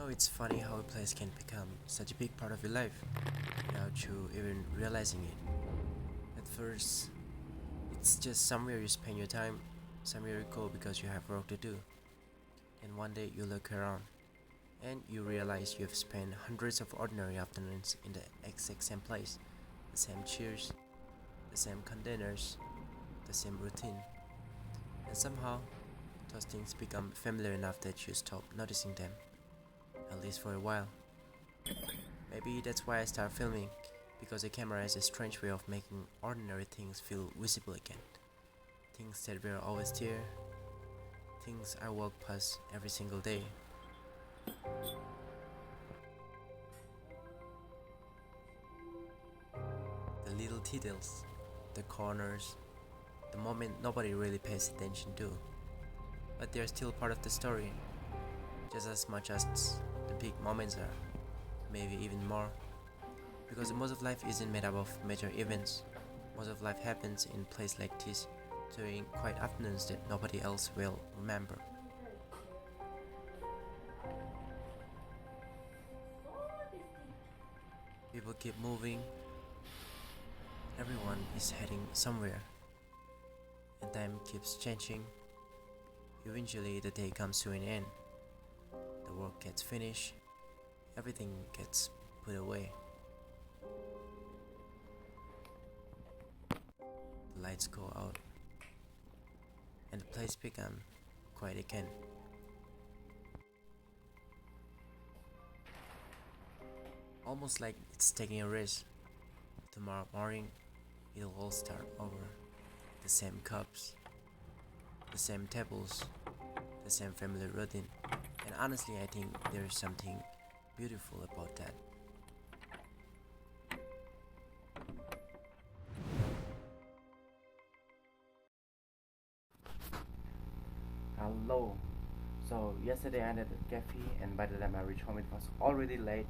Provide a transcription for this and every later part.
It's funny how a place can become such a big part of your life without you even realizing it. At first, it's just somewhere you spend your time, somewhere you go because you have work to do. And one day you look around and you realize you've spent hundreds of ordinary afternoons in the exact same place, the same chairs, the same containers, the same routine. And somehow, those things become familiar enough that you stop noticing them, at least for a while. Maybe that's why I start filming, because a camera has a strange way of making ordinary things feel visible again. Things that were always there, things I walk past every single day. The little details, the corners, the moment nobody really pays attention to. But they're still part of the story, just as much as the big moments are, maybe even more. Because most of life isn't made up of major events. Most of life happens in places like this, during quiet afternoons that nobody else will remember. People keep moving, everyone is heading somewhere, and time keeps changing. Eventually, the day comes to an end. The work gets finished, everything gets put away. The lights go out, and the place becomes quiet again. Almost like it's taking a rest. Tomorrow morning, it'll all start over. The same cups, the same tables, the same family routine. And honestly, I think there is something beautiful about that. Hello. So yesterday I ended at cafe, and by the time I reached home it was already late,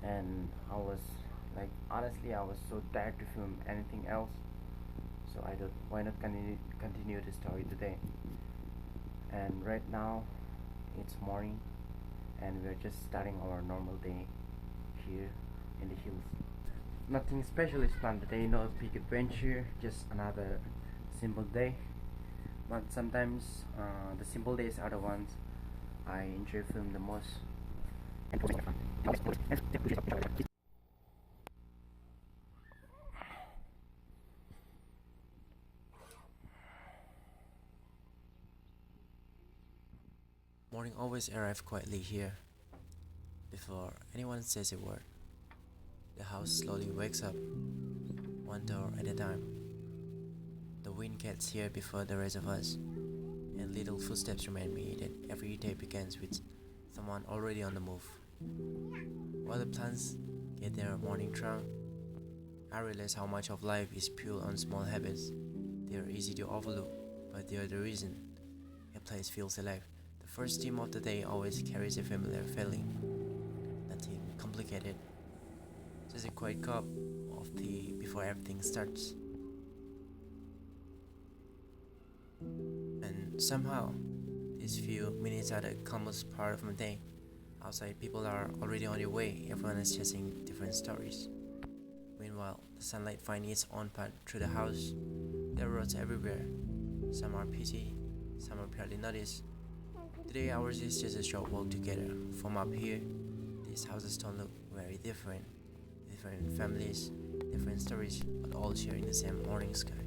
and I was honestly I was so tired to film anything else. So I thought, why not continue the story today? And right now it's morning, and we're just starting our normal day here in the hills. Nothing special is planned today, no big adventure, just another simple day. But sometimes the simple days are the ones I enjoy film the most. Morning always arrives quietly here, before anyone says a word. The house slowly wakes up, one door at a time. The wind gets here before the rest of us, and little footsteps remind me that every day begins with someone already on the move. While the plants get their morning drunk, I realize how much of life is built on small habits. They are easy to overlook, but they are the reason a place feels alive. The first steam of the day always carries a familiar feeling. Nothing complicated, just a quiet cup of tea before everything starts. And somehow, these few minutes are the calmest part of my day. Outside, people are already on their way, everyone is chasing different stories. Meanwhile, the sunlight finds its own path through the house. There are roads everywhere. Some are busy, some are barely noticed. Today, ours is just a short walk together. From up here, these houses don't look very different. Different families, different stories, but all sharing the same morning sky.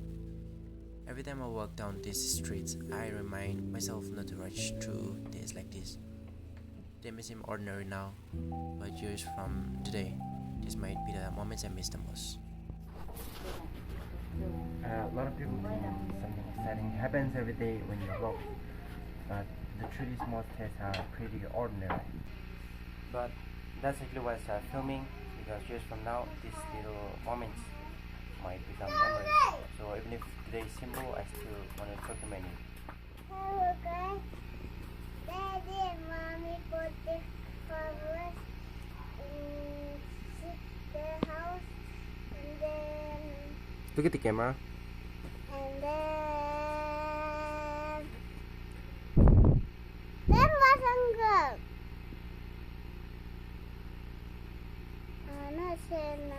Every time I walk down these streets, I remind myself not to rush through days like this. They may seem ordinary now, but years from today, this might be the moments I miss the most. A lot of people think something exciting happens every day when you walk, but the truth is most days are pretty ordinary. But that's actually why I started filming, because years from now, these little moments might become memories. So even if today is simple, I still want to document it. Hello guys, Daddy and Mommy put this flowers in their house, and Look at the camera. then that was uncle. channel.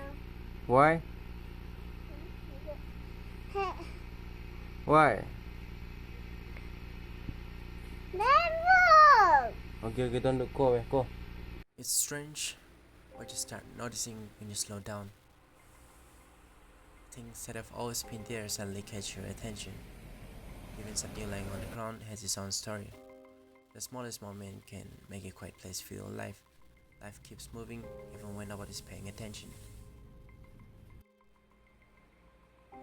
Why? Why? Never! Okay, don't look. Go away. Go. It's strange what you start noticing when you slow down. Things that have always been there suddenly catch your attention. Even something lying on the ground has its own story. The smallest moment can make a quiet place feel alive. Life keeps moving even when nobody's paying attention.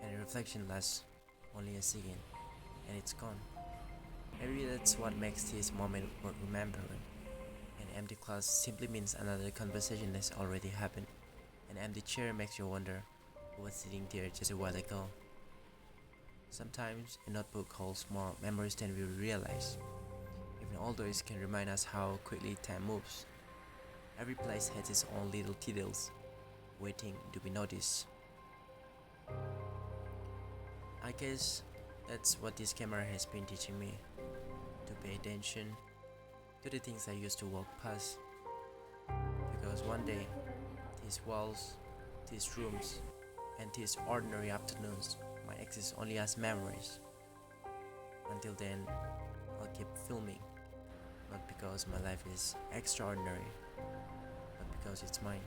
And a reflection lasts only a second, and it's gone. Maybe that's what makes this moment worth remembering. An empty class simply means another conversation has already happened. An empty chair makes you wonder who was sitting there just a while ago. Sometimes a notebook holds more memories than we realize. Even old days can remind us how quickly time moves. Every place has its own little details, waiting to be noticed. I guess that's what this camera has been teaching me, to pay attention to the things I used to walk past. Because one day, these walls, these rooms, and these ordinary afternoons might exist only as memories. Until then, I'll keep filming, not because my life is extraordinary, but because it's mine.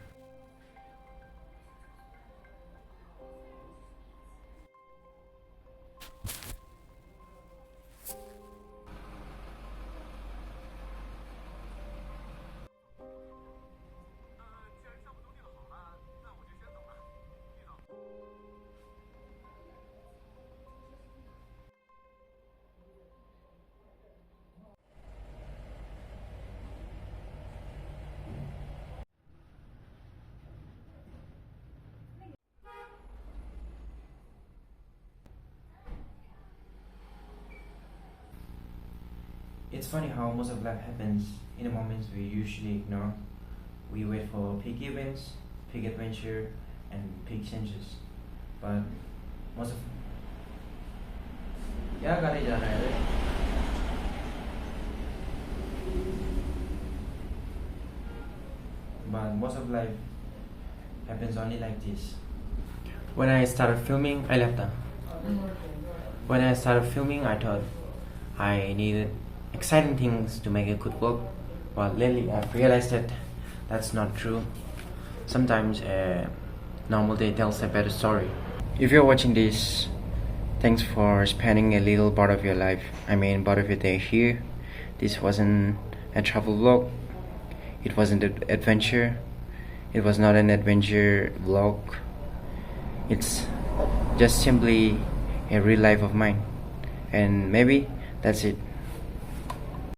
It's funny how most of life happens in the moments we usually ignore. We wait for big events, big adventure, and big changes. But most of क्या गाने जा रहा है रे? But most of life happens only like this. When I started filming, I left them. When I started filming, I thought I needed exciting things to make a good vlog. But lately, I've realized that that's not true. Sometimes a normal day tells a better story. If you're watching this, thanks for spending a little part of your life. Part of your day here. This wasn't a travel vlog. It wasn't an adventure. It was not an adventure vlog. It's just simply a real life of mine. And maybe that's it.